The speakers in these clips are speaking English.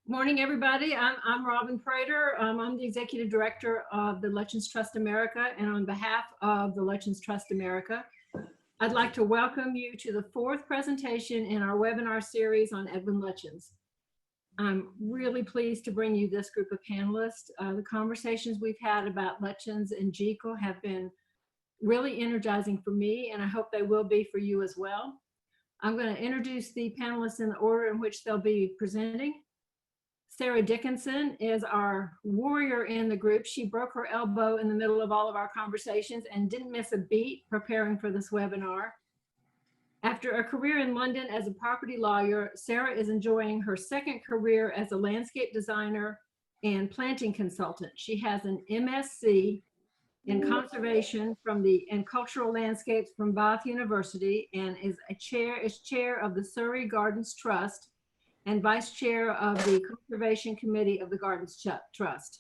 Morning, everybody. I'm Robin Prater. I'm the Executive Director of the Lutyens Trust America, and on behalf of the Lutyens Trust America, I'd like to welcome you to the fourth presentation in our webinar series on Edwin Lutyens. I'm really pleased to bring you this group of panelists. The conversations we've had about Lutyens and Jekyll have been really energizing for me, and I hope they will be for you as well. I'm going to introduce the panelists in the order in which they'll be presenting. Sarah Dickinson is our warrior in the group. She broke her elbow in the middle of all of our conversations and didn't miss a beat preparing for this webinar. After a career in London as a property lawyer, Sarah is enjoying her second career as a landscape designer and planting consultant. She has an MSc in conservation and cultural landscapes from Bath University and is chair of the Surrey Gardens Trust and vice chair of the Conservation Committee of the Gardens Trust.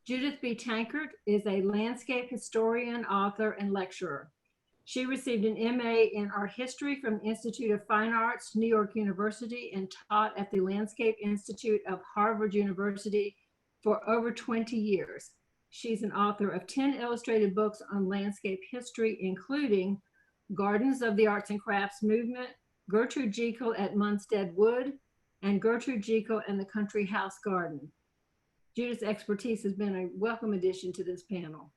Judith B. Tankard is a landscape historian, author, and lecturer. She received an MA in art history from the Institute of Fine Arts, New York University, and taught at the Landscape Institute of Harvard University for over 20 years. She's an author of 10 illustrated books on landscape history, including Gardens of the Arts and Crafts Movement, Gertrude Jekyll at Munstead Wood, and Gertrude Jekyll and the Country House Garden. Judith's expertise has been a welcome addition to this panel.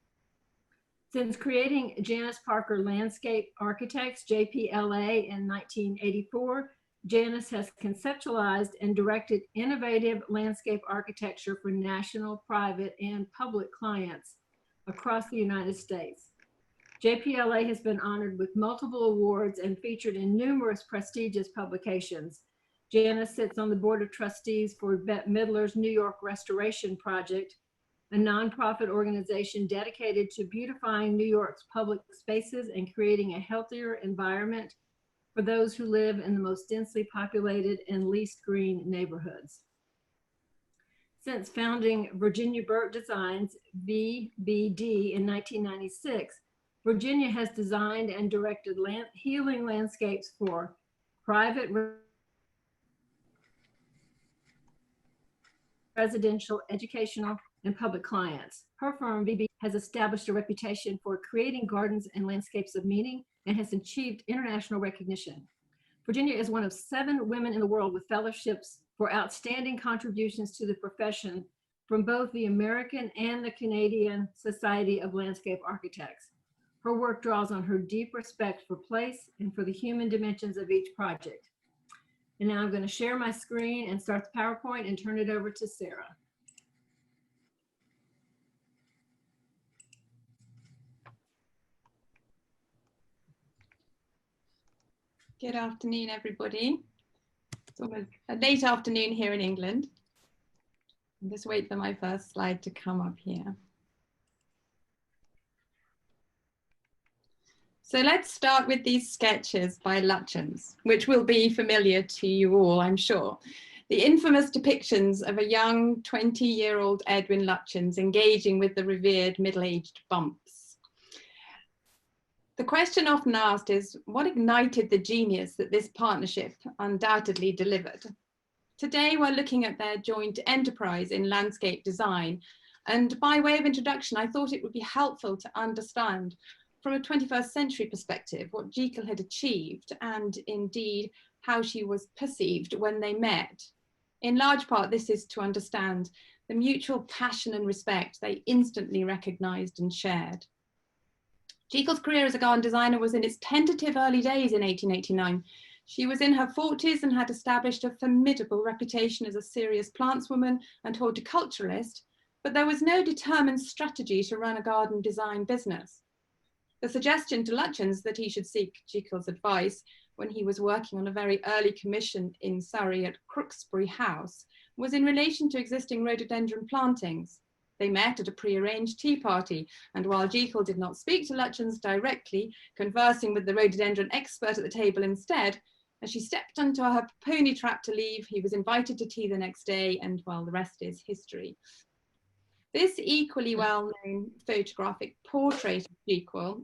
Since creating Janice Parker Landscape Architects, JPLA, in 1984, Janice has conceptualized and directed innovative landscape architecture for national, private, and public clients across the United States. JPLA has been honored with multiple awards and featured in numerous prestigious publications. Janice sits on the Board of Trustees for Bette Midler's New York Restoration Project, a nonprofit organization dedicated to beautifying New York's public spaces and creating a healthier environment for those who live in the most densely populated and least green neighborhoods. Since founding Virginia Burt Designs, VBD, in 1996, Virginia has designed and directed healing landscapes for private, residential, educational, and public clients. Her firm, VBD, has established a reputation for creating gardens and landscapes of meaning and has achieved international recognition. Virginia is one of 7 women in the world with fellowships for outstanding contributions to the profession from both the American and the Canadian Society of Landscape Architects. Her work draws on her deep respect for place and for the human dimensions of each project. And now I'm going to share my screen and start the PowerPoint and turn it over to Sarah. Good afternoon, everybody. It's almost a late afternoon here in England. I'll just wait for my first slide to come up here. So let's start with these sketches by Lutyens, which will be familiar to you all, I'm sure. The infamous depictions of a young 20-year-old Edwin Lutyens engaging with the revered middle-aged Bumps. The question often asked is, what ignited the genius that this partnership undoubtedly delivered? Today, we're looking at their joint enterprise in landscape design. And by way of introduction, I thought it would be helpful to understand from a 21st century perspective what Jekyll had achieved and indeed how she was perceived when they met. In large part, this is to understand the mutual passion and respect they instantly recognized and shared. Jekyll's career as a garden designer was in its tentative early days in 1889. She was in her 40s and had established a formidable reputation as a serious plantswoman and horticulturalist, but there was no determined strategy to run a garden design business. The suggestion to Lutyens that he should seek Jekyll's advice when he was working on a very early commission in Surrey at Crooksbury House was in relation to existing rhododendron plantings. They met at a pre-arranged tea party, and while Jekyll did not speak to Lutyens directly, conversing with the rhododendron expert at the table instead, as she stepped into her pony trap to leave, he was invited to tea the next day, and well, the rest is history. This equally well-known photographic portrait of Jekyll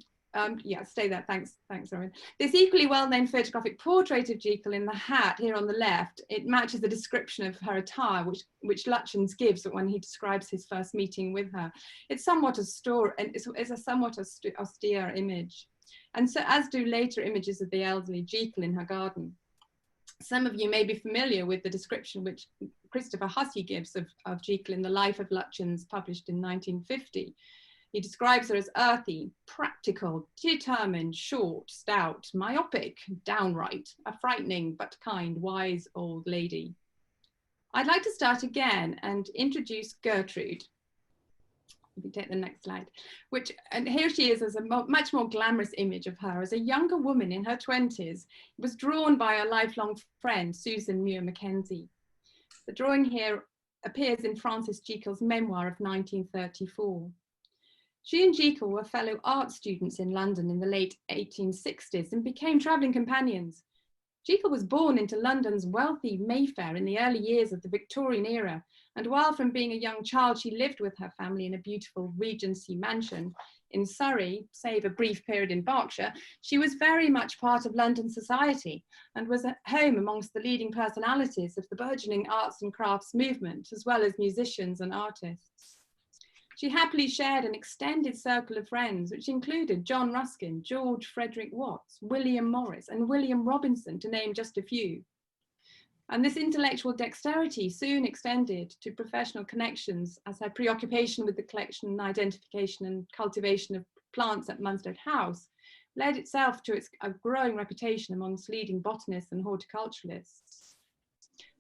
Yeah, stay there. Thanks, Robin. This equally well-known photographic portrait of Jekyll in the hat here on the left, it matches the description of her attire, which Lutyens gives when he describes his first meeting with her. It's somewhat it's a somewhat austere image, and so as do later images of the elderly Jekyll in her garden. Some of you may be familiar with the description which Christopher Hussey gives of Jekyll in The Life of Lutyens, published in 1950. He describes her as earthy, practical, determined, short, stout, myopic, downright, a frightening but kind, wise old lady. I'd like to start again and introduce Gertrude. If you take the next slide, and here she is as a much more glamorous image of her as a younger woman in her 20s. It was drawn by a lifelong friend, Susan Muir Mackenzie. The drawing here appears in Francis Jekyll's memoir of 1934. She and Jekyll were fellow art students in London in the late 1860s and became travelling companions. Jekyll was born into London's wealthy Mayfair in the early years of the Victorian era, and while from being a young child she lived with her family in a beautiful Regency mansion in Surrey, save a brief period in Berkshire, she was very much part of London society and was at home amongst the leading personalities of the burgeoning arts and crafts movement, as well as musicians and artists. She happily shared an extended circle of friends, which included John Ruskin, George Frederick Watts, William Morris, and William Robinson, to name just a few. And this intellectual dexterity soon extended to professional connections, as her preoccupation with the collection and identification and cultivation of plants at Munstead House led itself to a growing reputation amongst leading botanists and horticulturalists.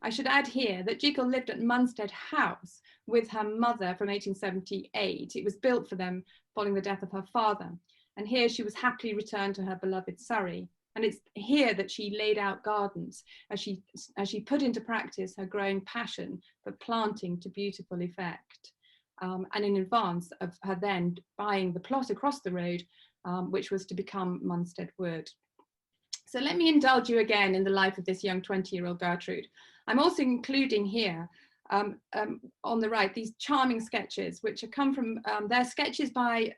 I should add here that Jekyll lived at Munstead House with her mother from 1878. It was built for them following the death of her father. And here she was happily returned to her beloved Surrey. And it's here that she laid out gardens as she put into practice her growing passion for planting to beautiful effect. And in advance of her then buying the plot across the road, which was to become Munstead Wood. So let me indulge you again in the life of this young 20-year-old Gertrude. I'm also including here on the right these charming sketches, which have come from, they're sketches by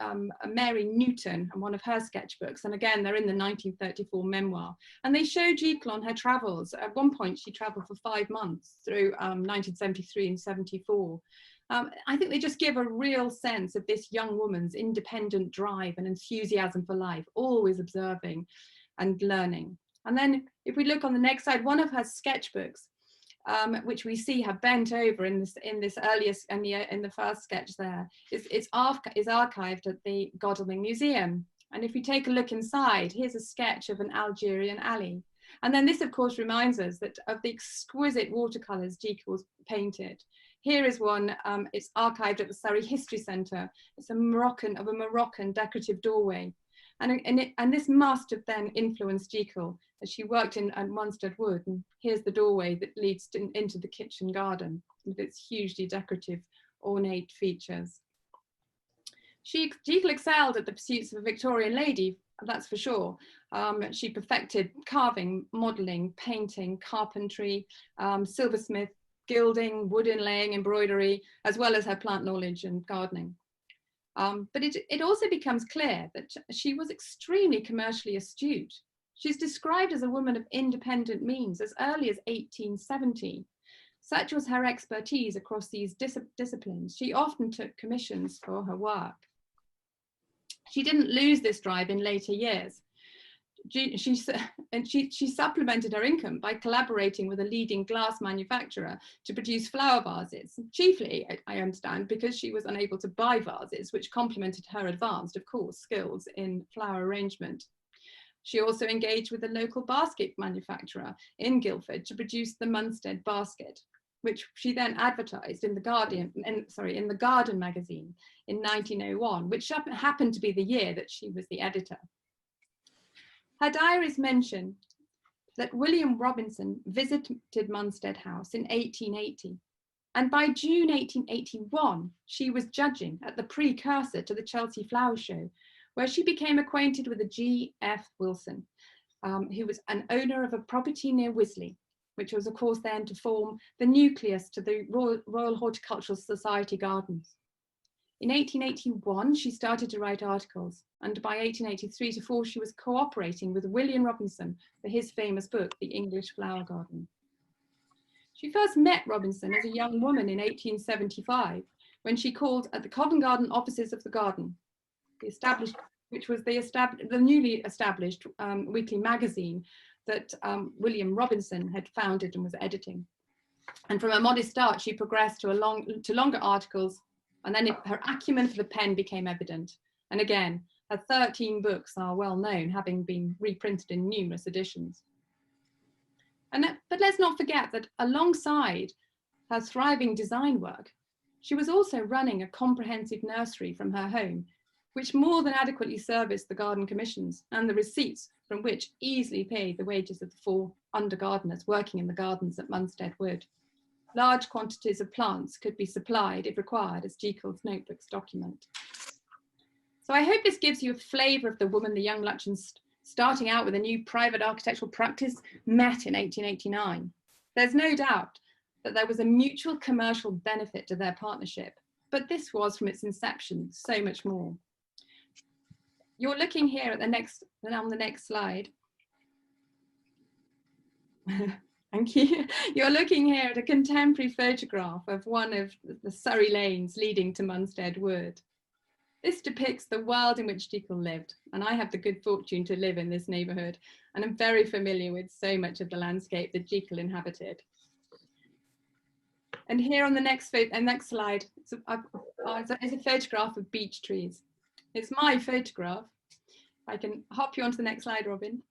Mary Newton and one of her sketchbooks. And again, they're in the 1934 memoir. And they show Jekyll on her travels. At one point, she traveled for 5 months through 1973 and 74. I think they just give a real sense of this young woman's independent drive and enthusiasm for life, always observing and learning. And then if we look on the next slide, one of her sketchbooks, which we see her bent over in this earliest, in the first sketch there, is archived at the Godalming Museum. And if we take a look inside, here's a sketch of an Algerian alley. And then this, of course, reminds us that of the exquisite watercolors Jekyll painted. Here is one, it's archived at the Surrey History Centre. It's a Moroccan decorative doorway. And this must have then influenced Jekyll as she worked at Munstead Wood. And here's the doorway that leads into the kitchen garden with its hugely decorative, ornate features. Jekyll excelled at the pursuits of a Victorian lady, that's for sure. She perfected carving, modelling, painting, carpentry, silversmith, gilding, wood inlaying, embroidery, as well as her plant knowledge and gardening. But it also becomes clear that she was extremely commercially astute. She's described as a woman of independent means as early as 1870. Such was her expertise across these disciplines. She often took commissions for her work. She didn't lose this drive in later years. She supplemented her income by collaborating with a leading glass manufacturer to produce flower vases, chiefly, I understand, because she was unable to buy vases, which complemented her advanced, of course, skills in flower arrangement. She also engaged with a local basket manufacturer in Guildford to produce the Munstead basket, which she then advertised in the Garden magazine in 1901, which happened to be the year that she was the editor. Her diaries mention that William Robinson visited Munstead House in 1880, and by June 1881, she was judging at the precursor to the Chelsea Flower Show, where she became acquainted with a G.F. Wilson, who was an owner of a property near Wisley, which was, of course, then to form the nucleus to the Royal Horticultural Society gardens. In 1881, she started to write articles, and by 1883 to 4, she was cooperating with William Robinson for his famous book, The English Flower Garden. She first met Robinson as a young woman in 1875, when she called at the Covent Garden offices of the Garden, which was the newly established weekly magazine that William Robinson had founded and was editing. And from a modest start, she progressed to longer articles, and then her acumen for the pen became evident. And again, her 13 books are well known, having been reprinted in numerous editions. But let's not forget that alongside her thriving design work, she was also running a comprehensive nursery from her home, which more than adequately serviced the garden commissions, and the receipts from which easily paid the wages of the 4 under gardeners working in the gardens at Munstead Wood. Large quantities of plants could be supplied if required, as Jekyll's notebooks document. So I hope this gives you a flavour of the woman the young Lutyens, starting out with a new private architectural practice, met in 1889. There's no doubt that there was a mutual commercial benefit to their partnership, but this was from its inception so much more. You're looking here at on the next slide. Thank you. You're looking here at a contemporary photograph of one of the Surrey lanes leading to Munstead Wood. This depicts the world in which Jekyll lived, and I have the good fortune to live in this neighbourhood, and I'm very familiar with so much of the landscape that Jekyll inhabited. And here on the next slide, it's a photograph of beech trees. It's my photograph. I can hop you onto the next slide, Robin.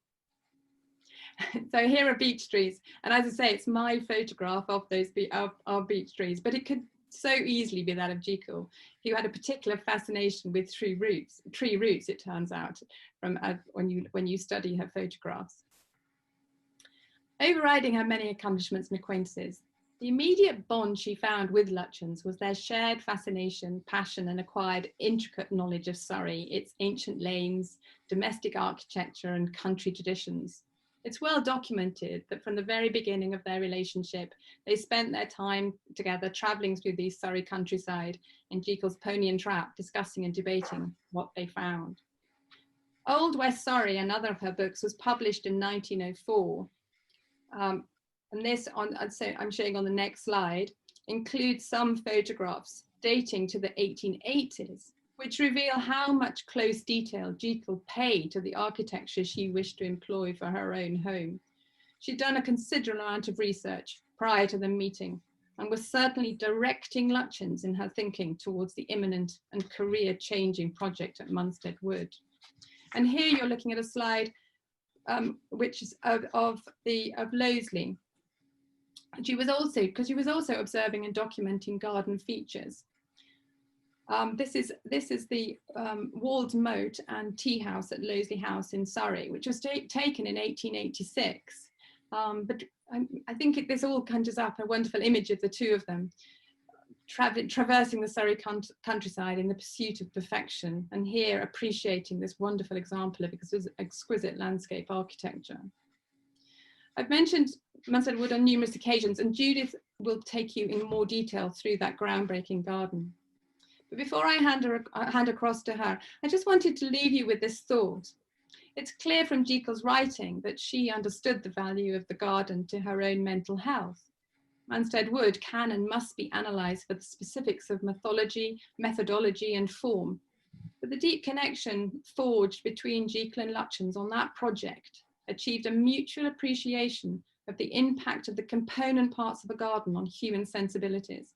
So here are beech trees, and as I say, it's my photograph of those beech trees, but it could so easily be that of Jekyll, who had a particular fascination with tree roots, it turns out, from when you study her photographs. Overriding her many accomplishments and acquaintances, the immediate bond she found with Lutyens was their shared fascination, passion, and acquired intricate knowledge of Surrey, its ancient lanes, domestic architecture, and country traditions. It's well documented that from the very beginning of their relationship, they spent their time together travelling through the Surrey countryside in Jekyll's pony and trap, discussing and debating what they found. Old West Surrey, another of her books, was published in 1904. And this, I'm showing on the next slide, includes some photographs dating to the 1880s, which reveal how much close detail Jekyll paid to the architecture she wished to employ for her own home. She'd done a considerable amount of research prior to the meeting, and was certainly directing Lutyens in her thinking towards the imminent and career-changing project at Munstead Wood. And here you're looking at a slide which is of Loseley. She was also observing and documenting garden features. This is the walled moat and tea house at Loseley House in Surrey, which was taken in 1886. But I think this all conjures up a wonderful image of the two of them traversing the Surrey countryside in the pursuit of perfection, and here appreciating this wonderful example of exquisite landscape architecture. I've mentioned Munstead Wood on numerous occasions, and Judith will take you in more detail through that groundbreaking garden. But before I hand across to her, I just wanted to leave you with this thought. It's clear from Jekyll's writing that she understood the value of the garden to her own mental health. Munstead Wood can and must be analysed for the specifics of mythology, methodology, and form. But the deep connection forged between Jekyll and Lutyens on that project achieved a mutual appreciation of the impact of the component parts of a garden on human sensibilities.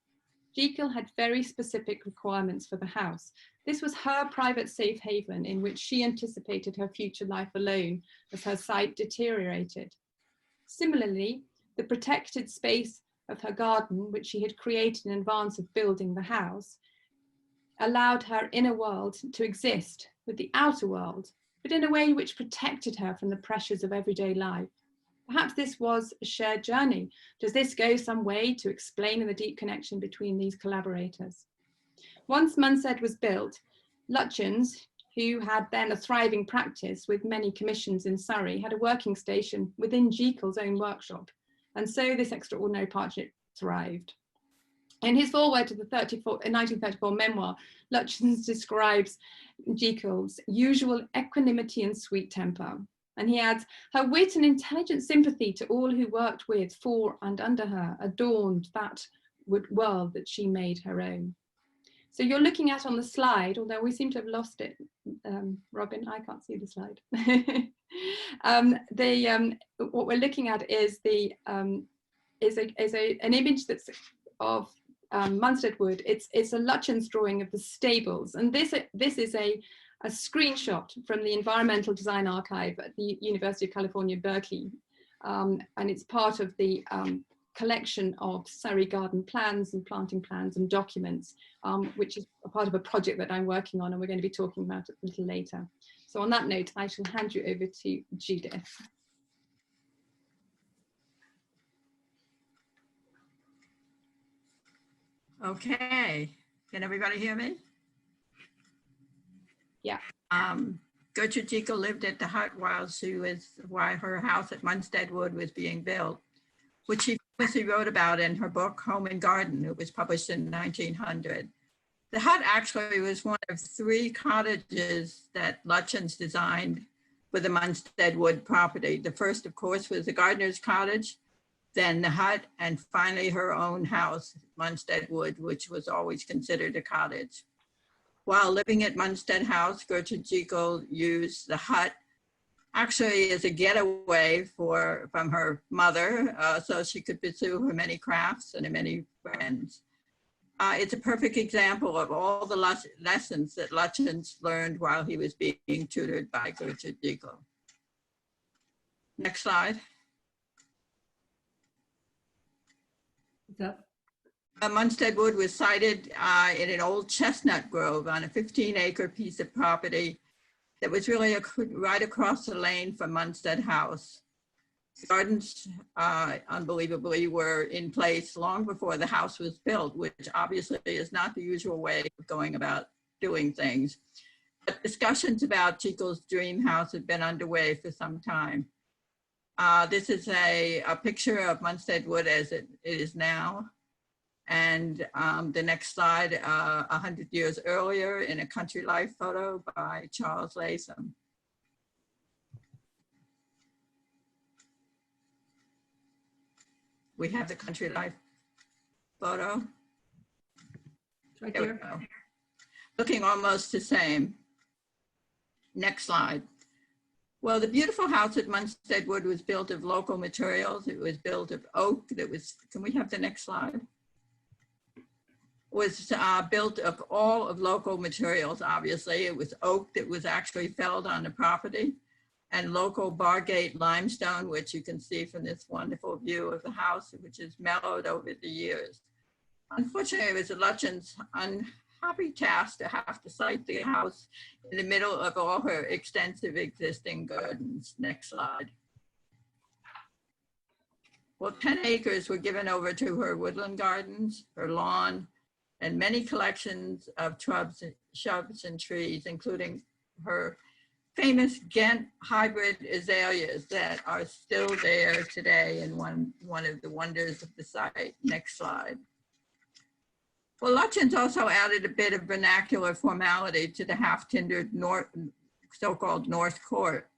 Jekyll had very specific requirements for the house. This was her private safe haven in which she anticipated her future life alone as her sight deteriorated. Similarly, the protected space of her garden, which she had created in advance of building the house, allowed her inner world to exist with the outer world, but in a way which protected her from the pressures of everyday life. Perhaps this was a shared journey. Does this go some way to explaining the deep connection between these collaborators? Once Munstead was built, Lutyens, who had then a thriving practice with many commissions in Surrey, had a working station within Jekyll's own workshop. And so this extraordinary partnership thrived. In his foreword to the 1934 memoir, Lutyens describes Jekyll's usual equanimity and sweet temper. And he adds, her wit and intelligent sympathy to all who worked with, for and under her, adorned that world that she made her own. So you're looking at on the slide, although we seem to have lost it, Robin, I can't see the slide. What we're looking at is an image that's of Munstead Wood. It's a Lutyens drawing of the stables, and this is a screenshot from the Environmental Design Archive at the University of California, Berkeley, and it's part of the collection of Surrey garden plans and planting plans and documents, which is a part of a project that I'm working on, and we're going to be talking about it a little later. So on that note, I shall hand you over to Judith. Okay, can everybody hear me? Yeah. Gertrude Jekyll lived at the hut while her house at Munstead Wood was being built, which she famously wrote about in her book, Home and Garden. It was published in 1900. The hut actually was one of 3 cottages that Lutyens designed for the Munstead Wood property. The first, of course, was the gardener's cottage, then the hut, and finally her own house, Munstead Wood, which was always considered a cottage. While living at Munstead House, Gertrude Jekyll used the hut actually as a getaway from her mother, so she could pursue her many crafts and her many friends. It's a perfect example of all the lessons that Lutyens learned while he was being tutored by Gertrude Jekyll. Next slide. Munstead Wood was sited in an old chestnut grove on a 15-acre piece of property that was really right across the lane from Munstead House. Gardens, unbelievably, were in place long before the house was built, which obviously is not the usual way of going about doing things. But discussions about Jekyll's dream house had been underway for some time. This is a picture of Munstead Wood as it is now. And the next slide, 100 years earlier, in a country life photo by Charles Latham. We have the country life photo. It's right there. Looking almost the same. Next slide. Well, the beautiful house at Munstead Wood was built of local materials. It was built of oak that was, can we have the next slide? Was built of all of local materials, obviously. It was oak that was actually felled on the property, and local Bargate limestone, which you can see from this wonderful view of the house, which has mellowed over the years. Unfortunately, it was a Lutyens' unhappy task to have to site the house in the middle of all her extensive existing gardens. Next slide. Well, 10 acres were given over to her woodland gardens, her lawn, and many collections of shrubs and trees, including her famous Ghent hybrid azaleas that are still there today and one of the wonders of the site. Next slide. Well, Lutyens also added a bit of vernacular formality to the half-tindered so-called North Court.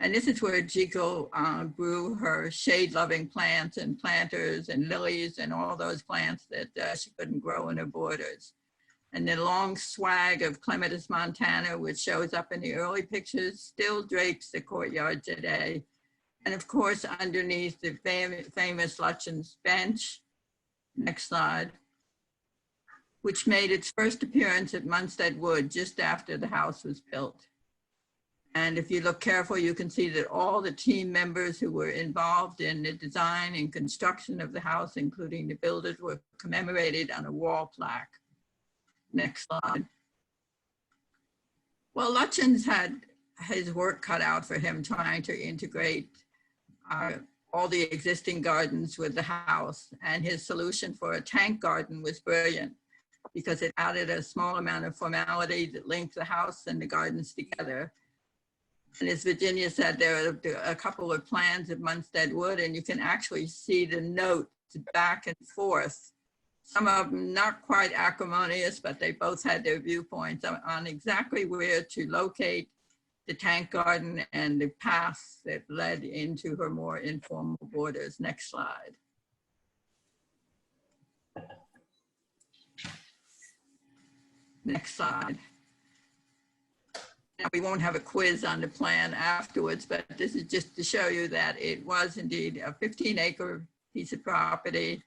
And this is where Jekyll grew her shade-loving plants and planters and lilies and all those plants that she couldn't grow in her borders. And the long swag of clematis montana, which shows up in the early pictures, still drapes the courtyard today. And of course, underneath the famous Lutyens bench, next slide, which made its first appearance at Munstead Wood just after the house was built. And if you look careful, you can see that all the team members who were involved in the design and construction of the house, including the builders, were commemorated on a wall plaque. Next slide. Well, Lutyens had his work cut out for him trying to integrate all the existing gardens with the house. And his solution for a tank garden was brilliant because it added a small amount of formality that linked the house and the gardens together. And as Virginia said, there are a couple of plans of Munstead Wood, and you can actually see the notes back and forth Some of them not quite acrimonious, but they both had their viewpoints on exactly where to locate the tank garden and the paths that led into her more informal borders. Next slide. Next slide. Now, we won't have a quiz on the plan afterwards, but this is just to show you that it was indeed a 15-acre piece of property,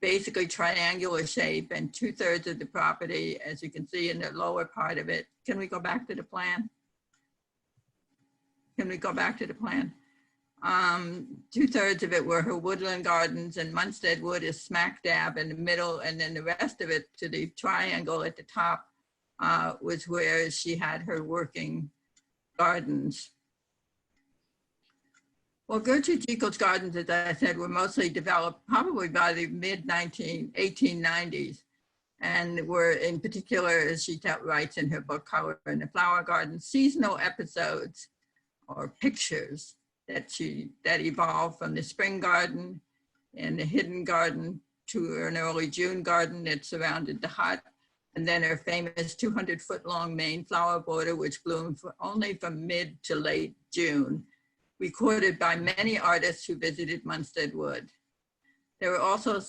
basically triangular shape, and 2/3 of the property, as you can see in the lower part of it. Can we go back to the plan? Can we go back to the plan? 2/3 of it were her woodland gardens, and Munstead Wood is smack dab in the middle, and then the rest of it to the triangle at the top was where she had her working gardens. Well, Gertrude Jekyll's gardens, as I said, were mostly developed probably by the mid-1890s, and were in particular, as she writes in her book, Color in the Flower Garden, seasonal episodes or pictures that evolved from the spring garden and the hidden garden to an early June garden that surrounded the hut, and then her famous 200-foot-long main flower border, which bloomed only from mid to late June, recorded by many artists who visited Munstead Wood. There were also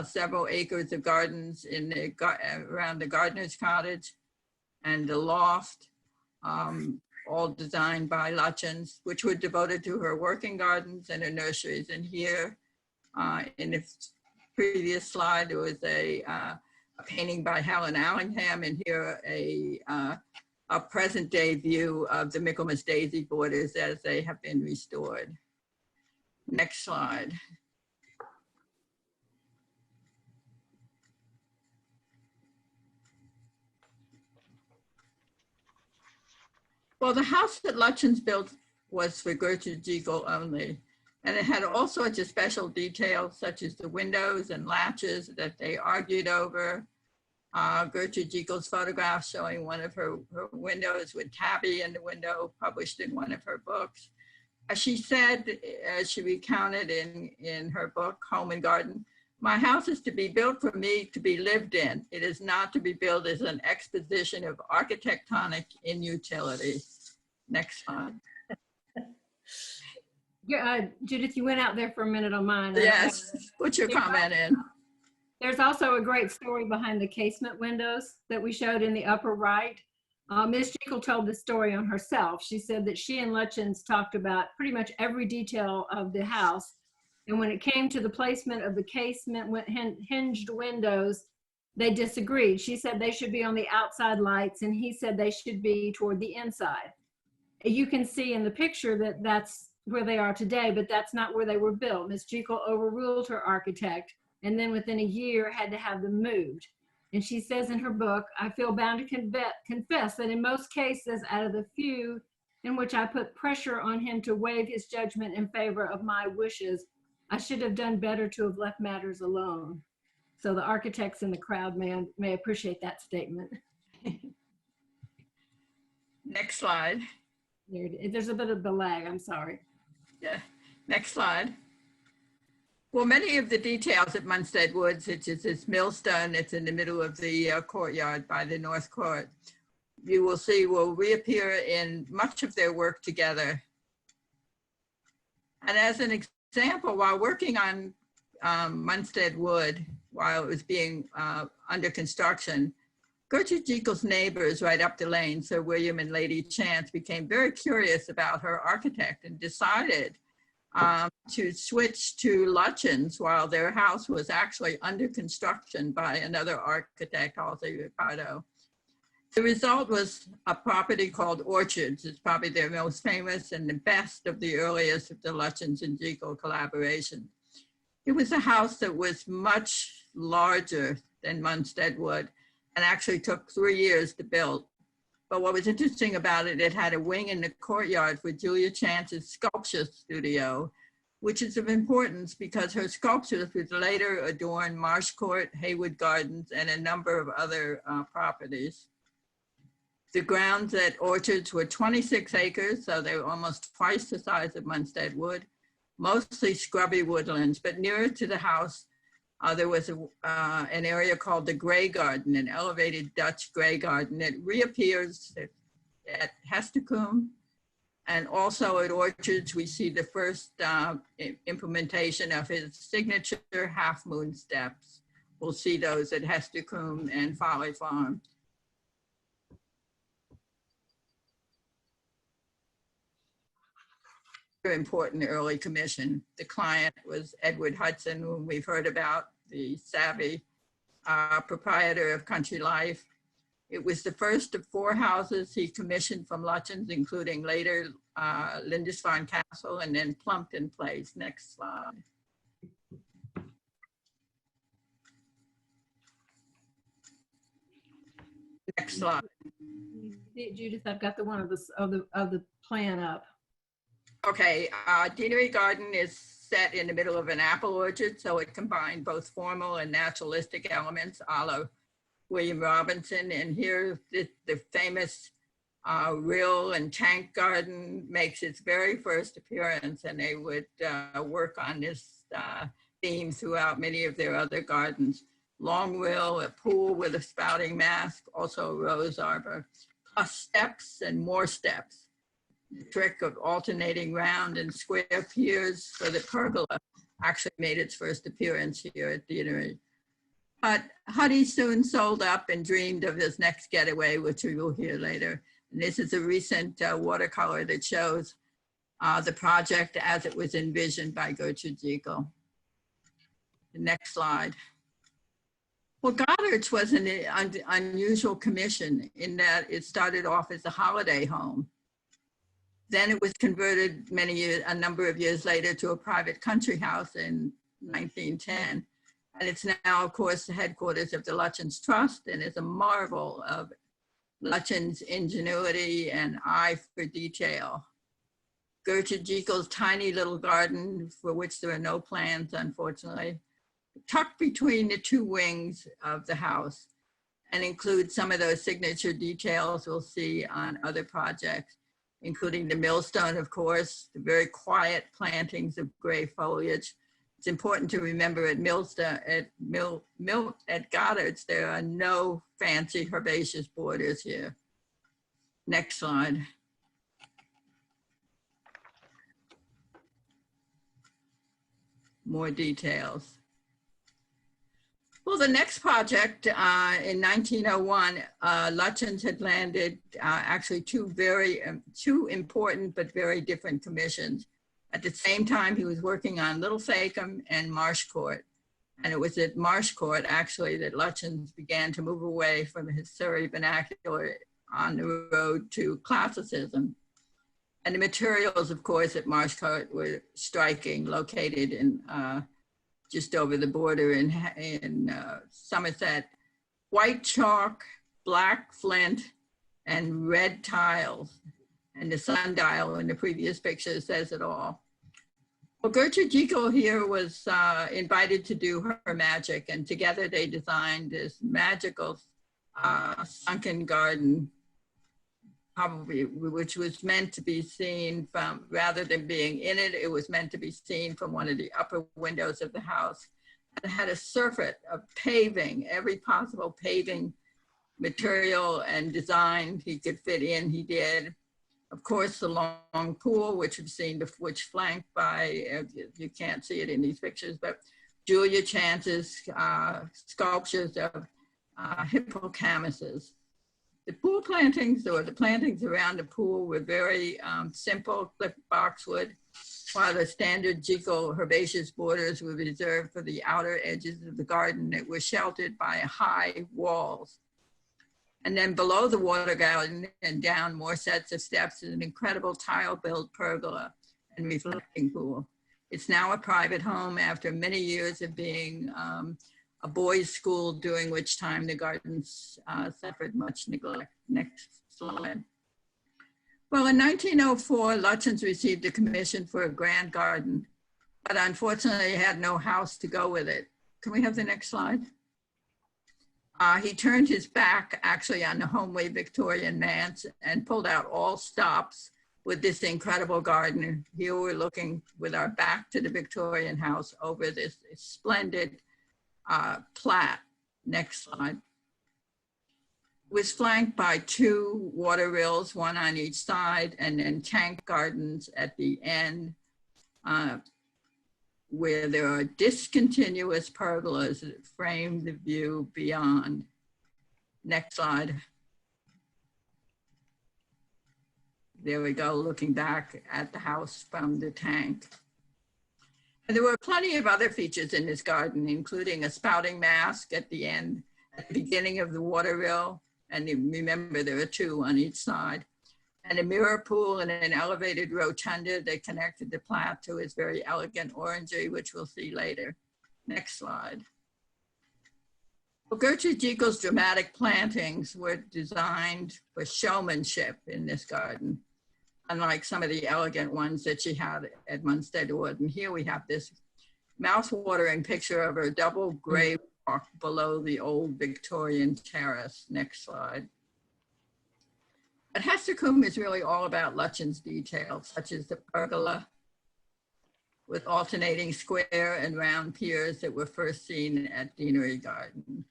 several acres of gardens in the, around the gardener's cottage and the loft, all designed by Lutyens, which were devoted to her working gardens and her nurseries. And here, in the previous slide, there was a painting by Helen Allingham, and here a present-day view of the Michaelmas daisy borders as they have been restored. Next slide. Well, the house that Lutyens built was for Gertrude Jekyll only, and it had all sorts of special details, such as the windows and latches that they argued over. Gertrude Jekyll's photograph showing one of her windows with Tabby in the window, published in one of her books. As she said, as she recounted in her book, Home and Garden, "My house is to be built for me to be lived in. It is not to be built as an exposition of architectonic inutility." Next slide. Judith, you went out there for a minute on mine. Yes, put your comment in. There's also a great story behind the casement windows that we showed in the upper right. Ms. Jekyll told the story on herself. She said that she and Lutyens talked about pretty much every detail of the house. And when it came to the placement of the casement hinged windows, they disagreed. She said they should be on the outside lights, and he said they should be toward the inside. You can see in the picture that that's where they are today, but that's not where they were built. Ms. Jekyll overruled her architect, and then within a year had to have them moved. And she says in her book, "I feel bound to confess that in most cases, out of the few in which I put pressure on him to waive his judgment in favor of my wishes, I should have done better to have left matters alone." So the architects in the crowd may appreciate that statement. Next slide. There's a bit of the lag, I'm sorry. Yeah, next slide. Well, many of the details at Munstead Wood, such as this millstone that's in the middle of the courtyard by the North Court, you will see will reappear in much of their work together. And as an example, while working on Munstead Wood, while it was being under construction, Gertrude Jekyll's neighbors right up the lane, Sir William and Lady Chance, became very curious about her architect and decided to switch to Lutyens while their house was actually under construction by another architect, Halsey Ricardo. The result was a property called Orchards. It's probably their most famous and the best of the earliest of the Lutyens and Jekyll collaboration. It was a house that was much larger than Munstead Wood and actually took 3 years to build. But what was interesting about it, it had a wing in the courtyard for Julia Chance's sculpture studio, which is of importance because her sculptures would later adorn Marsh Court, Haywood Gardens, and a number of other properties. The grounds at Orchards were 26 acres, so they were almost twice the size of Munstead Wood, mostly scrubby woodlands, but nearer to the house, There was an area called the Grey Garden, an elevated Dutch Grey Garden. It reappears at Hesticombe, and also at Orchards, we see the first implementation of his signature half moon steps. We'll see those at Hesticombe and Folly Farm. Very important early commission. The client was Edwin Hudson, whom we've heard about, the savvy proprietor of Country Life. It was the first of 4 houses he commissioned from Lutyens, including later Lindisfarne Castle and then Plumpton Place. Next slide. Next slide. Judith, I've got the one of the plan up. Okay, Deanery Garden is set in the middle of an apple orchard, so it combined both formal and naturalistic elements, a la William Robinson. And here the famous Rill and Tank Garden makes its very first appearance, and they would work on this theme throughout many of their other gardens. Long Rill, a pool with a spouting mask, also a rose arbor, plus steps and more steps. The trick of alternating round and square piers so that pergola actually made its first appearance here at Deanery. But Huddy soon sold up and dreamed of his next getaway, which we will hear later. And this is a recent watercolor that shows the project as it was envisioned by Gertrude Jekyll. The next slide. Well, Goddard's was an unusual commission in that it started off as a holiday home. Then it was converted a number of years later to a private country house in 1910. And it's now, of course, the headquarters of the Lutyens Trust, and is a marvel of Lutyens' ingenuity and eye for detail. Gertrude Jekyll's tiny little garden, for which there are no plans, unfortunately, tucked between the 2 wings of the house, and includes some of those signature details we'll see on other projects, including the millstone, of course, the very quiet plantings of gray foliage. It's important to remember at Goddard's, there are no fancy herbaceous borders here. Next slide. More details. Well, the next project in 1901, Lutyens had landed actually 2 important but very different commissions. At the same time, he was working on Little Facombe and Marsh Court. And it was at Marsh Court, actually, that Lutyens began to move away from his Surrey vernacular on the road to classicism. And the materials, of course, at Marsh Court were striking, located in just over the border in Somerset. White chalk, black flint, and red tiles. And the sundial in the previous picture says it all. Well, Gertrude Jekyll here was invited to do her magic, and together they designed this magical sunken garden, probably, which was meant to be seen from, rather than being in it, it was meant to be seen from one of the upper windows of the house. It had a surfeit of paving, every possible paving material and design he could fit in, he did. Of course, the long pool, which you've seen, which flanked by, you can't see it in these pictures, but Julia Chance's sculptures of hippocamuses. The pool plantings, or the plantings around the pool, were very simple, clipped boxwood, while the standard Jekyll herbaceous borders were reserved for the outer edges of the garden that were sheltered by high walls. And then below the water garden and down more sets of steps is an incredible tile-built pergola and reflecting pool. It's now a private home after many years of being a boys' school, during which time the gardens suffered much neglect. Next slide. Well, in 1904, Lutyens received a commission for a grand garden, but unfortunately had no house to go with it. Can we have the next slide? He turned his back actually on the homely Victorian manse and pulled out all stops with this incredible garden. Here we're looking with our back to the Victorian house over this splendid plat. Next slide. Was flanked by 2 water rills, one on each side, and then tank gardens at the end, where there are discontinuous pergolas that frame the view beyond. Next slide. There we go, looking back at the house from the tank. And there were plenty of other features in this garden, including a spouting mask at the end, at the beginning of the water rill. And remember, there are 2 on each side. And a mirror pool and an elevated rotunda that connected the plat to its very elegant orangery, which we'll see later. Next slide. Well, Gertrude Jekyll's dramatic plantings were designed for showmanship in this garden, unlike some of the elegant ones that she had at Munstead Wood. And here we have this mouth-watering picture of her double gray walk below the old Victorian terrace. Next slide. But Hestercombe is really all about Lutyens details, such as the pergola with alternating square and round piers that were first seen at Deanery Garden.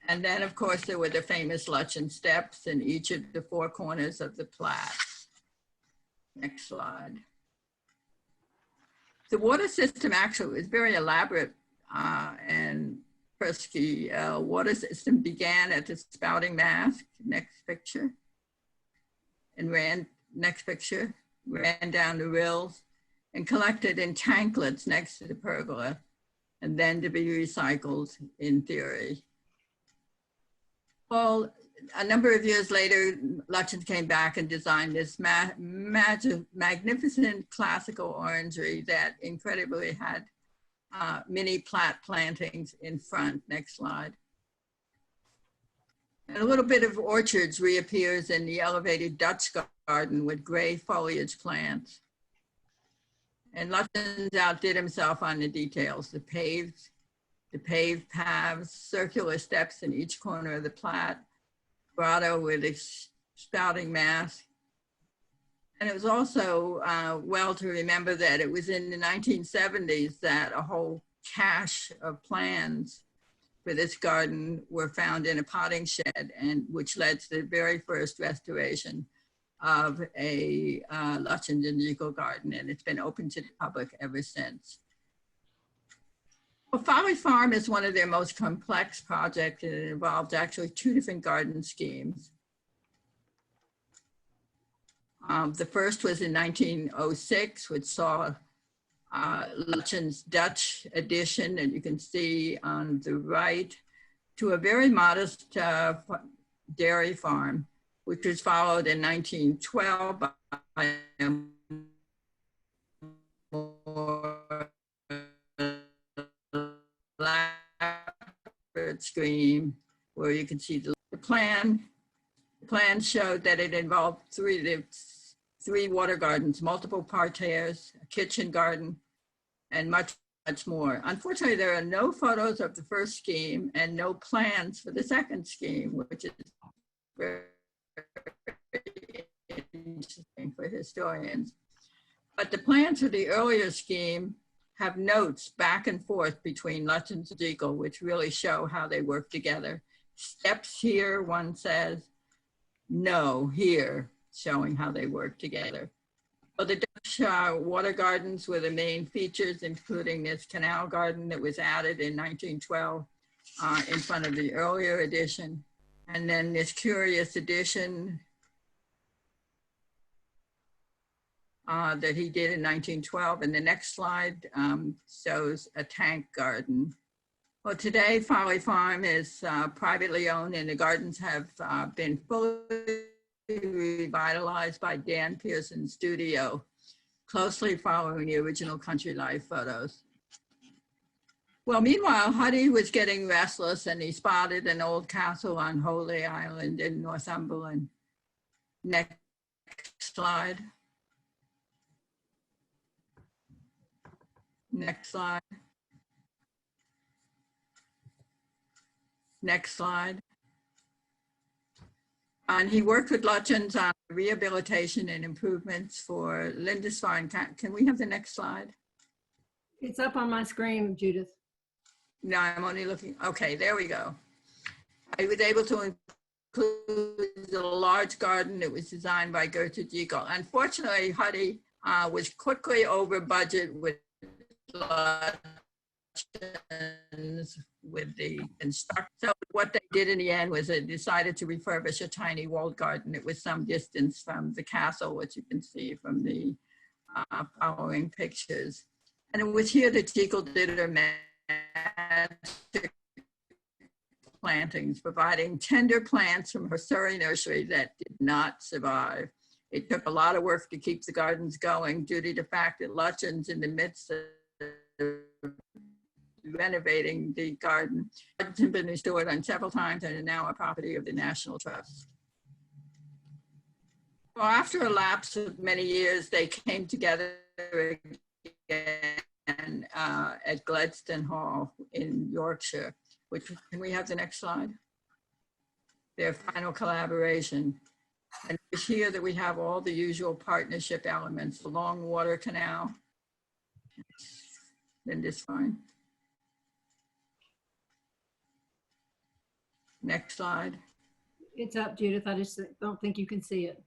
And then, of course, there were the famous Lutyen steps in each of the 4 corners of the plat. Next slide. The water system actually was very elaborate and frisky. Water system began at the spouting mask, next picture, and ran down the rills and collected in tanklets next to the pergola, and then to be recycled in theory. Well, a number of years later, Lutyens came back and designed this magnificent classical orangery that incredibly had mini plat plantings in front. Next slide. And a little bit of orchards reappears in the elevated Dutch garden with gray foliage plants. And Lutyens outdid himself on the details. The paved paths, circular steps in each corner of the plat, grotto with a spouting mask. And it was also well to remember that it was in the 1970s that a whole cache of plans for this garden were found in a potting shed, and which led to the very first restoration of a Lutyens and Jekyll garden, and it's been open to the public ever since. Well, Folly Farm is one of their most complex projects, and it involved actually 2 different garden schemes. The first was in 1906, which saw Lutyens' Dutch addition, and you can see on the right, to a very modest dairy farm, which was followed in 1912 by a more elaborate scheme, where you can see the plan. The plan showed that it involved 3 water gardens, multiple parterres, a kitchen garden, and much more. Unfortunately, there are no photos of the first scheme and no plans for the second scheme, which is very interesting for historians. But the plans for the earlier scheme have notes back and forth between Lutyens and Jekyll, which really show how they work together. Steps here, one says, no, here, showing how they work together. Well, the Dutch water gardens were the main features, including this canal garden that was added in 1912 in front of the earlier edition. And then this curious addition that he did in 1912. And the next slide shows a tank garden. Well, today, Folly Farm is privately owned, and the gardens have been fully revitalized by Dan Pearson's studio, closely following the original Country Life photos. Well, meanwhile, Huddy was getting restless, and he spotted an old castle on Holy Island in Northumberland. Next slide. Next slide. Next slide. And he worked with Lutyens on rehabilitation and improvements for Lindisfarne. Can we have the next slide? It's up on my screen, Judith. No, I'm only looking, okay, there we go. I was able to include a large garden that was designed by Gertrude Jekyll. Unfortunately, Huddy was quickly over budget with the instructor. So what they did in the end was they decided to refurbish a tiny walled garden. It was some distance from the castle, which you can see from the following pictures. And it was here that Jekyll did her magic plantings, providing tender plants from her Surrey nursery that did not survive. It took a lot of work to keep the gardens going due to the fact that Lutyens, in the midst of renovating the garden, had been restored on several times and are now a property of the National Trust. Well, after a lapse of many years, they came together again at Gladstone Hall in Yorkshire, which, can we have the next slide? Their final collaboration. And it's here that we have all the usual partnership elements, the long water canal. Then this fine. Next slide. It's up, Judith. I just don't think you can see it.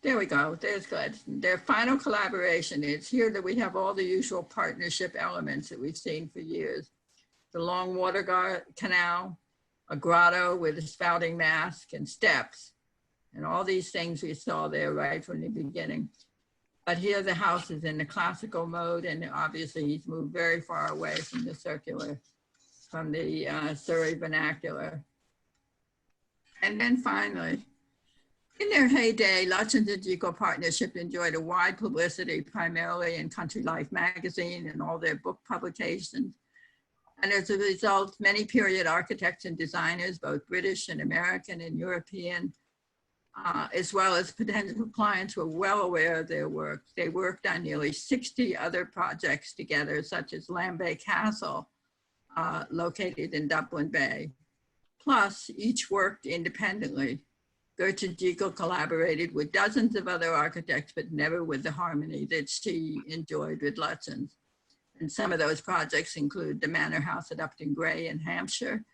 There we go. There's Gladstone. Their final collaboration. It's here that we have all the usual partnership elements that we've seen for years. The long water canal, a grotto with a spouting mask and steps, and all these things we saw there right from the beginning. But here the house is in the classical mode, and obviously he's moved very far away from the circular, from the Surrey vernacular. And then finally, in their heyday, Lutyens and Jekyll partnership enjoyed a wide publicity, primarily in Country Life magazine and all their book publications. And as a result, many period architects and designers, both British and American and European, as well as potential clients, were well aware of their work. They worked on nearly 60 other projects together, such as Lambay Castle, located in Dublin Bay. Plus, each worked independently. Gertrude Jekyll collaborated with dozens of other architects, but never with the harmony that she enjoyed with Lutyens. And some of those projects include the Manor House at Upton Gray in Hampshire,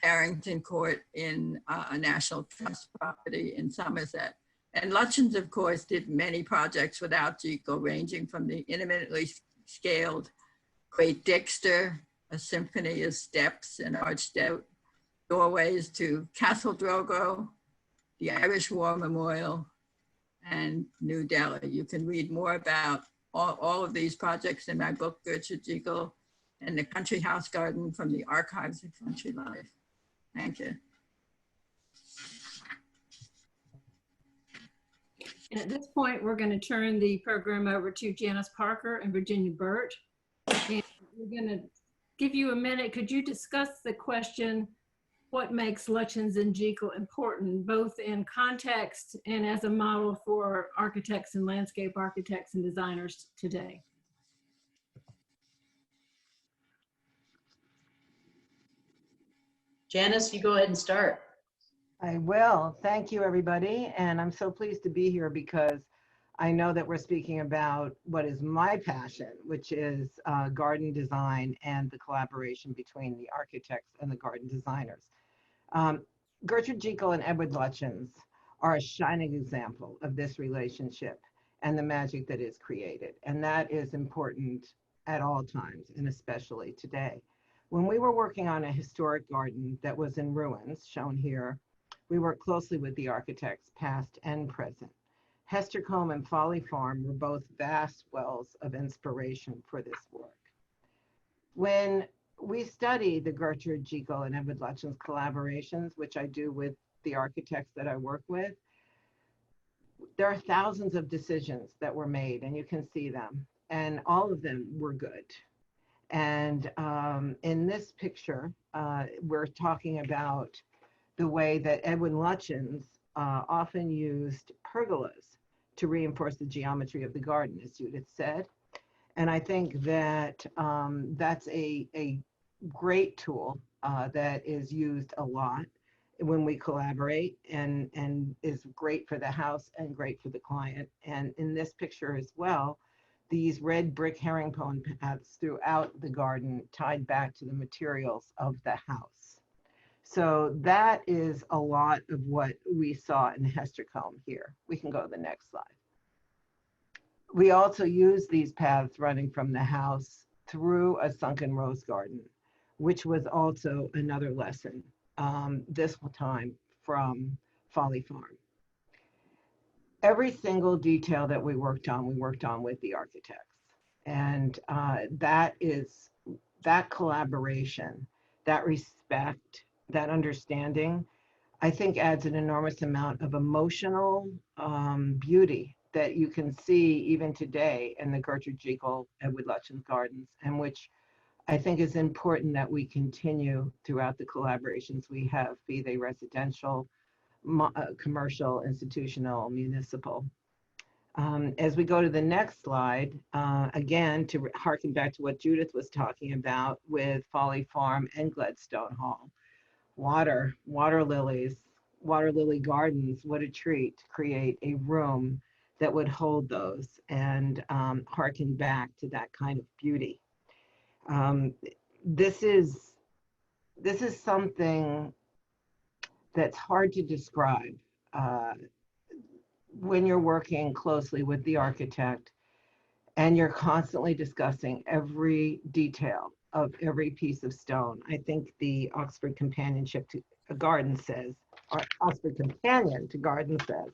Barrington Court in a National Trust property in Somerset. And Lutyens, of course, did many projects without Jekyll, ranging from the intimately scaled Great Dixter, a symphony of steps and arched doorways, to Castle Drogo, the Irish War Memorial, and New Delhi. You can read more about all of these projects in my book, Gertrude Jekyll and the Country House Garden, from the Archives of Country Life. Thank you. And at this point, we're going to turn the program over to Janice Parker and Virginia Burt. And we're going to give you a minute. Could you discuss the question, what makes Lutyens and Jekyll important, both in context and as a model for architects and landscape architects and designers today? Janice, you go ahead and start. I will. Thank you, everybody. And I'm so pleased to be here because I know that we're speaking about what is my passion, which is garden design and the collaboration between the architects and the garden designers. Gertrude Jekyll and Edwin Lutyens are a shining example of this relationship and the magic that is created. And that is important at all times, and especially today. When we were working on a historic garden that was in ruins, shown here, we worked closely with the architects, past and present. Hestercombe and Folly Farm were both vast wells of inspiration for this work. When we study the Gertrude Jekyll and Edwin Lutyens collaborations, which I do with the architects that I work with, there are thousands of decisions that were made, and you can see them, and all of them were good. And in this picture, we're talking about the way that Edwin Lutyens often used pergolas to reinforce the geometry of the garden, as Judith said. And I think that that's a great tool that is used a lot when we collaborate, and is great for the house and great for the client. And in this picture as well, these red brick herringbone paths throughout the garden tied back to the materials of the house. So that is a lot of what we saw in Hestercombe here. We can go to the next slide. We also use these paths running from the house through a sunken rose garden, which was also another lesson, this time from Folly Farm. Every single detail that we worked on with the architects. And that collaboration, that respect, that understanding, I think adds an enormous amount of emotional beauty that you can see even today in the Gertrude Jekyll Edwin Lutyens gardens, and which I think is important that we continue throughout the collaborations we have, be they residential, commercial, institutional, municipal. As we go to the next slide, again, to harken back to what Judith was talking about with Folly Farm and Gladstone Hall, water lilies, water lily gardens, what a treat to create a room that would hold those and harken back to that kind of beauty. This is something that's hard to describe when you're working closely with the architect and you're constantly discussing every detail of every piece of stone. I think the Oxford Companionship to a Garden says, or Oxford Companion to Garden says,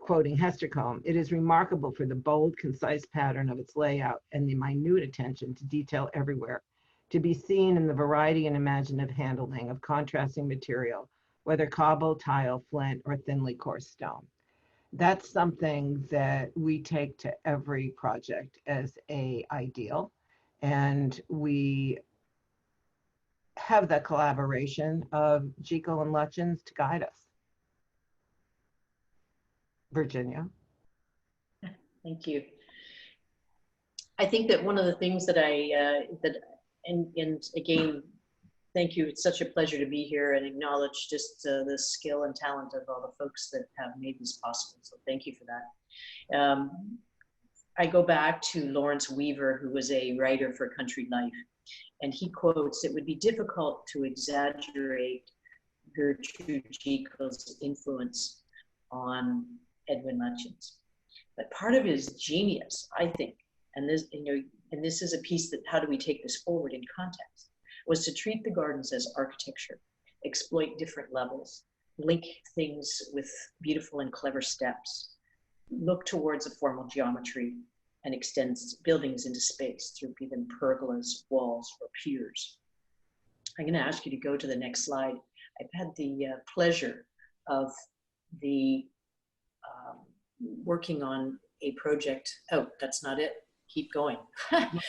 quoting Hestercombe, "It is remarkable for the bold, concise pattern of its layout and the minute attention to detail everywhere, to be seen in the variety and imaginative handling of contrasting material, whether cobble, tile, flint, or thinly coursed stone." That's something that we take to every project as an ideal, and we have the collaboration of Jekyll and Lutyens to guide us. Virginia. Thank you. I think that one of the things that and again, thank you. It's such a pleasure to be here and acknowledge just the skill and talent of all the folks that have made this possible. So thank you for that. I go back to Lawrence Weaver, who was a writer for Country Life, and he quotes, "It would be difficult to exaggerate Gertrude Jekyll's influence on Edwin Lutyens. But part of his genius, I think, and this, and this is a piece that, how do we take this forward in context, was to treat the gardens as architecture, exploit different levels, link things with beautiful and clever steps, look towards a formal geometry, and extends buildings into space through be them pergolas, walls, or piers. I'm going to ask you to go to the next slide. I've had the pleasure of working on a project. Oh, that's not it. Keep going. On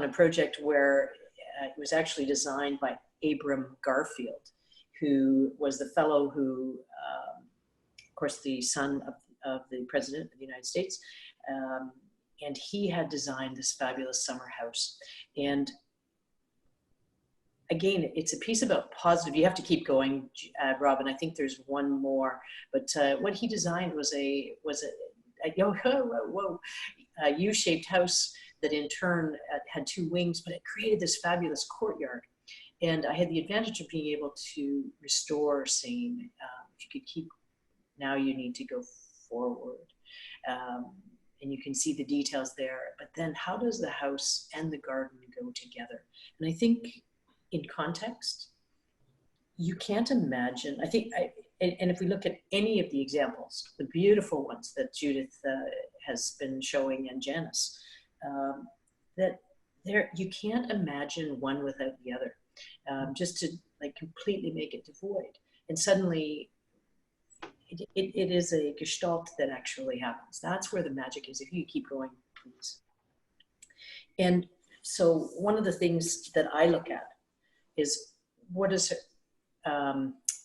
a project where it was actually designed by Abram Garfield, who was the fellow who, of course, the son of the President of the United States, and he had designed this fabulous summer house. And again, it's a piece about positive. You have to keep going, Robin. I think there's one more, but what he designed was a U-shaped house that in turn had two wings, but it created this fabulous courtyard. And I had the advantage of being able to restore, saying, if you could keep, now you need to go forward. And you can see the details there. But then how does the house and the garden go together? And I think in context, you can't imagine, I think, and if we look at any of the examples, the beautiful ones that Judith has been showing, and Janice, that you can't imagine one without the other, just to like completely make it devoid. And suddenly it is a gestalt that actually happens. That's where the magic is. If you keep going, please. And so one of the things that I look at is what is it?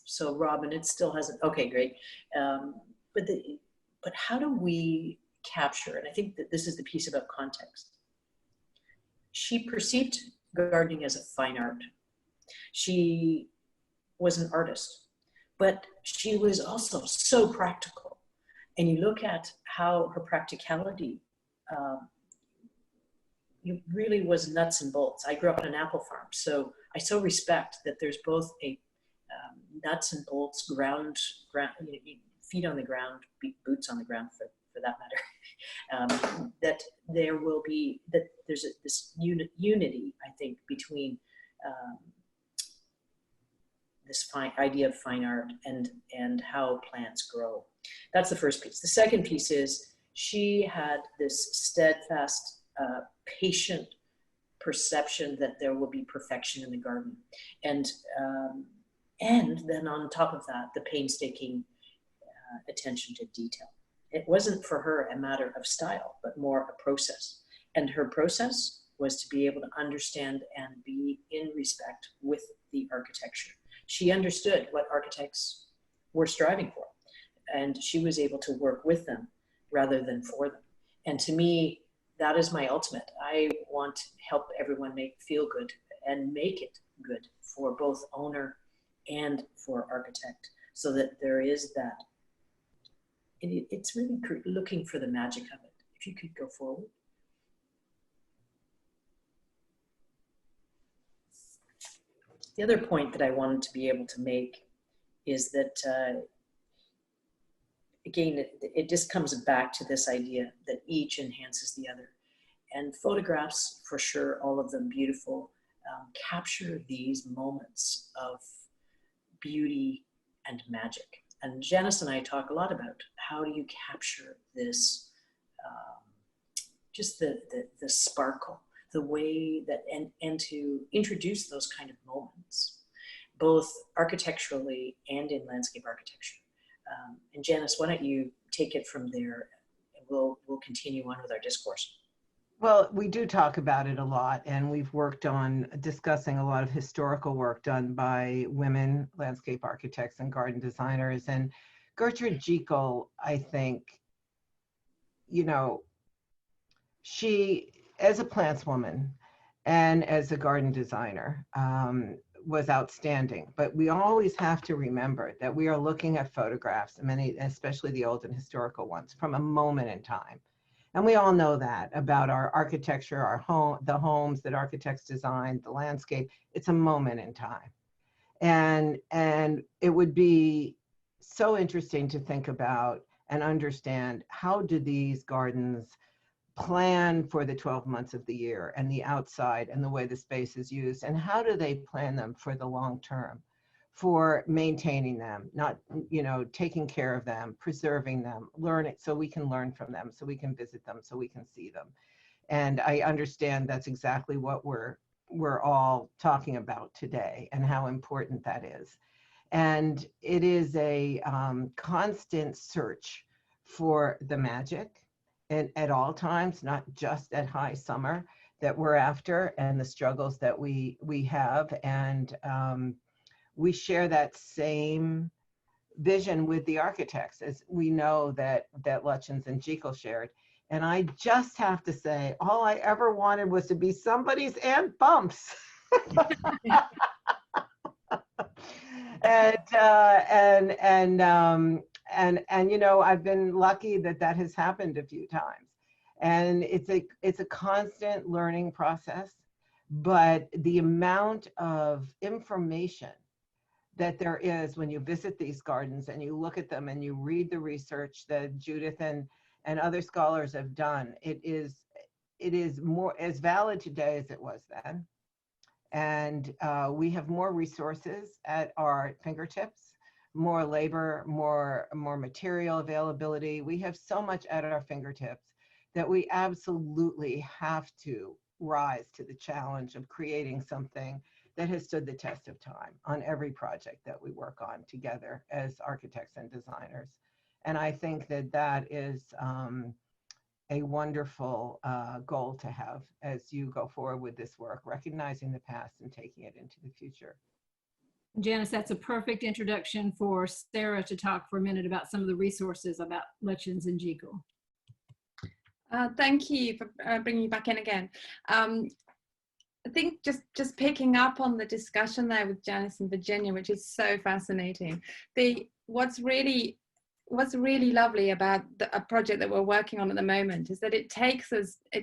So Robin, it still hasn't, okay, great. But how do we capture, and I think that this is the piece about context. She perceived gardening as a fine art. She was an artist, but she was also so practical. and you look at how her practicality, it really was nuts and bolts. I grew up on an apple farm, so I so respect that there's both a nuts and bolts ground, feet on the ground, boots on the ground for that matter, that there will be, that there's this unity, I think, between this idea of fine art and how plants grow. That's the first piece. The second piece is she had this steadfast, patient perception that there will be perfection in the garden. And then on top of that, the painstaking attention to detail. It wasn't for her a matter of style, but more a process. And her process was to be able to understand and be in respect with the architecture. She understood what architects were striving for, and she was able to work with them rather than for them. And to me, that is my ultimate. I want to help everyone feel good and make it good for both owner and for architect, so that there is that. It's really looking for the magic of it. If you could go forward. The other point that I wanted to be able to make is that, again, it just comes back to this idea that each enhances the other. And photographs, for sure, all of them beautiful, capture these moments of beauty and magic. And Janice and I talk a lot about how do you capture this, just the sparkle, the way that, and to introduce those kind of moments, both architecturally and in landscape architecture. And Janice, why don't you take it from there, and we'll continue on with our discourse. Well, we do talk about it a lot, and we've worked on discussing a lot of historical work done by women landscape architects and garden designers. And Gertrude Jekyll, I think, you know, she, as a plantswoman and as a garden designer, was outstanding. But we always have to remember that we are looking at photographs, many, especially the old and historical ones, from a moment in time. And we all know that about our architecture, our home, the homes that architects design, the landscape. It's a moment in time. And it would be so interesting to think about and understand, how do these gardens plan for the 12 months of the year and the outside and the way the space is used, and how do they plan them for the long term, for maintaining them, not, you know, taking care of them, preserving them, learning, so we can learn from them, so we can visit them, so we can see them. And I understand that's exactly what we're all talking about today, and how important that is. And it is a constant search for the magic, and at all times, not just at high summer, that we're after, and the struggles that we have. And we share that same vision with the architects, as we know that Lutyens and Jekyll shared. And I just have to say, all I ever wanted was to be somebody's Aunt Bumps. And you know, I've been lucky that has happened a few times. And it's a constant learning process, but the amount of information that there is when you visit these gardens and you look at them and you read the research that Judith and other scholars have done, it is more as valid today as it was then. And we have more resources at our fingertips, more labor, more material availability. We have so much at our fingertips that we absolutely have to rise to the challenge of creating something that has stood the test of time on every project that we work on together as architects and designers. And I think that is a wonderful goal to have as you go forward with this work, recognizing the past and taking it into the future. Janice, that's a perfect introduction for Sarah to talk for a minute about some of the resources about Lutyens and Jekyll. Thank you for bringing me back in again. I think just picking up on the discussion there with Janice and Virginia, which is so fascinating. What's really what's really lovely about a project that we're working on at the moment is that it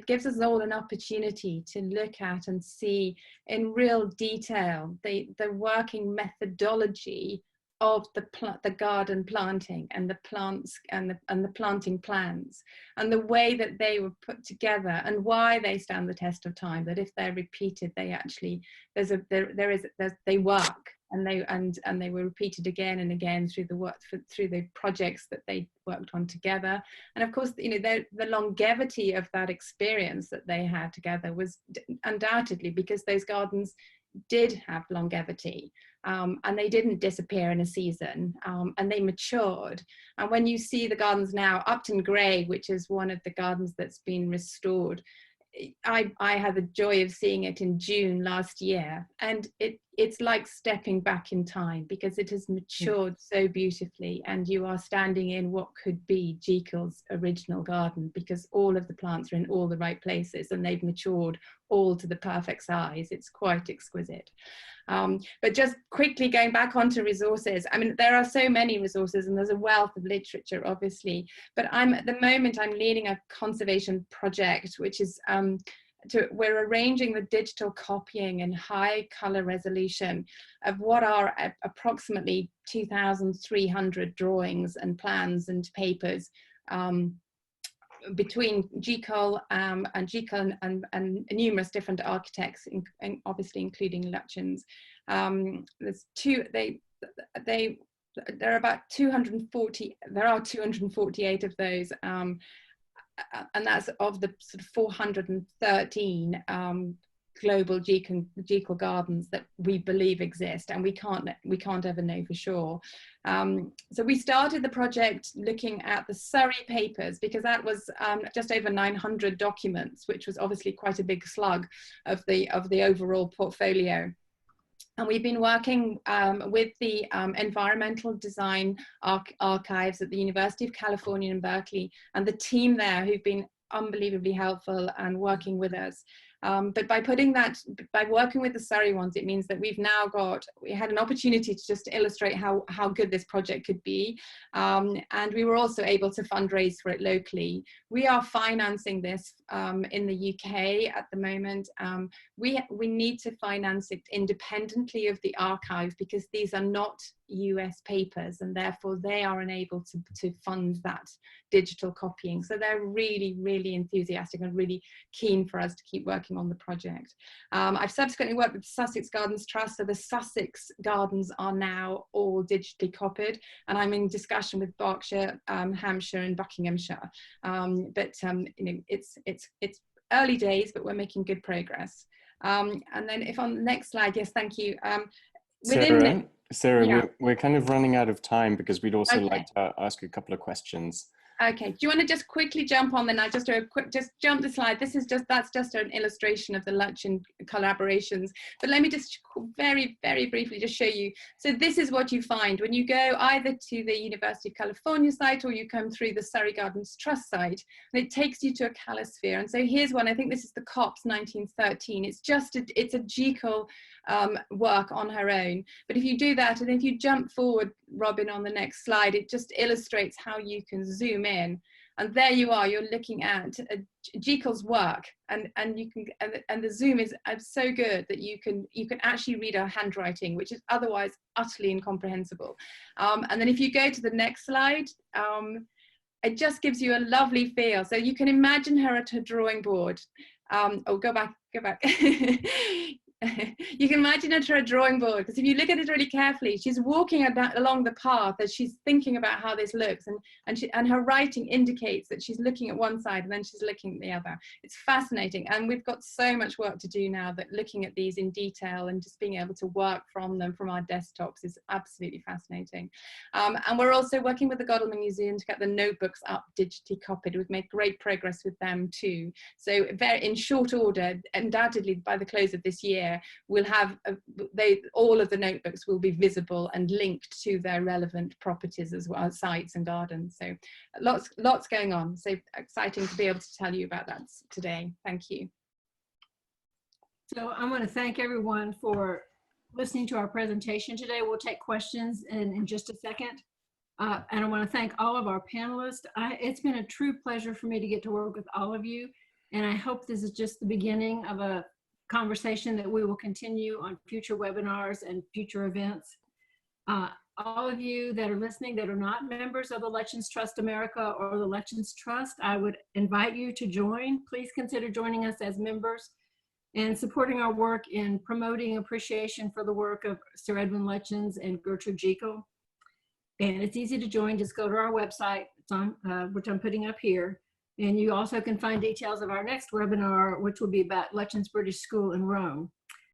gives us all an opportunity to look at and see in real detail the working methodology of the garden planting and the plants and the planting plans, and the way that they were put together and why they stand the test of time. That if they're repeated, they actually they work. And they were repeated again and again through the projects that they worked on together. And of course, you know, the longevity of that experience that they had together was undoubtedly because those gardens did have longevity, and they didn't disappear in a season, and they matured. And when you see the gardens now, Upton Gray, which is one of the gardens that's been restored, I had the joy of seeing it in June last year, and it's like stepping back in time because it has matured so beautifully, and you are standing in what could be Jekyll's original garden because all of the plants are in all the right places and they've matured all to the perfect size. It's quite exquisite. But just quickly going back onto resources, I mean, there are so many resources and there's a wealth of literature, obviously, but at the moment I'm leading a conservation project, which is we're arranging the digital copying and high color resolution of what are approximately 2,300 drawings and plans and papers between Jekyll and numerous different architects, obviously including Lutyens. There are about 240. There are 248 of those, and that's of the sort of 413 global Jekyll gardens that we believe exist, and we can't ever know for sure. So we started the project looking at the Surrey papers because that was just over 900 documents, which was obviously quite a big slug of the overall portfolio. And we've been working with the environmental design archives at the University of California in Berkeley, and the team there who've been unbelievably helpful and working with us. But by working with the Surrey ones, it means that we had an opportunity to just illustrate how good this project could be. And we were also able to fundraise for it locally. We are financing this in the UK at the moment. We need to finance it independently of the archive because these are not US papers and therefore they are unable to fund that digital copying. So they're really, really enthusiastic and really keen for us to keep working on the project. I've subsequently worked with Sussex Gardens Trust, so the Sussex gardens are now all digitally copied, and I'm in discussion with Berkshire, Hampshire and Buckinghamshire. But you know, it's early days, but we're making good progress. And then if on the next slide, yes, thank you. Sarah, yeah. we're kind of running out of time because we'd also like to ask you a couple of questions. Okay, do you want to just quickly jump on then? I just jump the slide. That's just an illustration of the Lutyen collaborations. But let me just very, very briefly just show you. So this is what you find when you go either to the University of California site or you come through the Surrey Gardens Trust site, and it takes you to a calisphere. And so here's one. I think this is the Copse 1913. It's a Jekyll work on her own. But if you do that, and if you jump forward, Robin, on the next slide, it just illustrates how you can zoom in, and there you are. You're looking at Jekyll's work, and you can, and the zoom is so good that you can actually read her handwriting, which is otherwise utterly incomprehensible. And then if you go to the next slide, it just gives you a lovely feel. So you can imagine her at her drawing board. Oh, go back. You can imagine it her drawing board, because if you look at it really carefully, she's walking along the path as she's thinking about how this looks, and her writing indicates that she's looking at one side and then she's looking at the other. It's fascinating, and we've got so much work to do now that looking at these in detail and just being able to work from them from our desktops is absolutely fascinating. And we're also working with the Godalming Museum to get the notebooks up digitally copied. We've made great progress with them too. So in short order, undoubtedly by the close of this year, we'll have all of the notebooks will be visible and linked to their relevant properties as well as sites and gardens. So lots going on. So exciting to be able to tell you about that today. Thank you. So I want to thank everyone for listening to our presentation today. We'll take questions in just a second. And I want to thank all of our panelists. It's been a true pleasure for me to get to work with all of you. And I hope this is just the beginning of a conversation that we will continue on future webinars and future events. All of you that are listening that are not members of the Lutyens Trust America or the Lutyens Trust, I would invite you to join. Please consider joining us as members and supporting our work in promoting appreciation for the work of Sir Edwin Lutyens and Gertrude Jekyll. And it's easy to join. Just go to our website, it's on, which I'm putting up here. And you also can find details of our next webinar, which will be about Lutyens British School in Rome.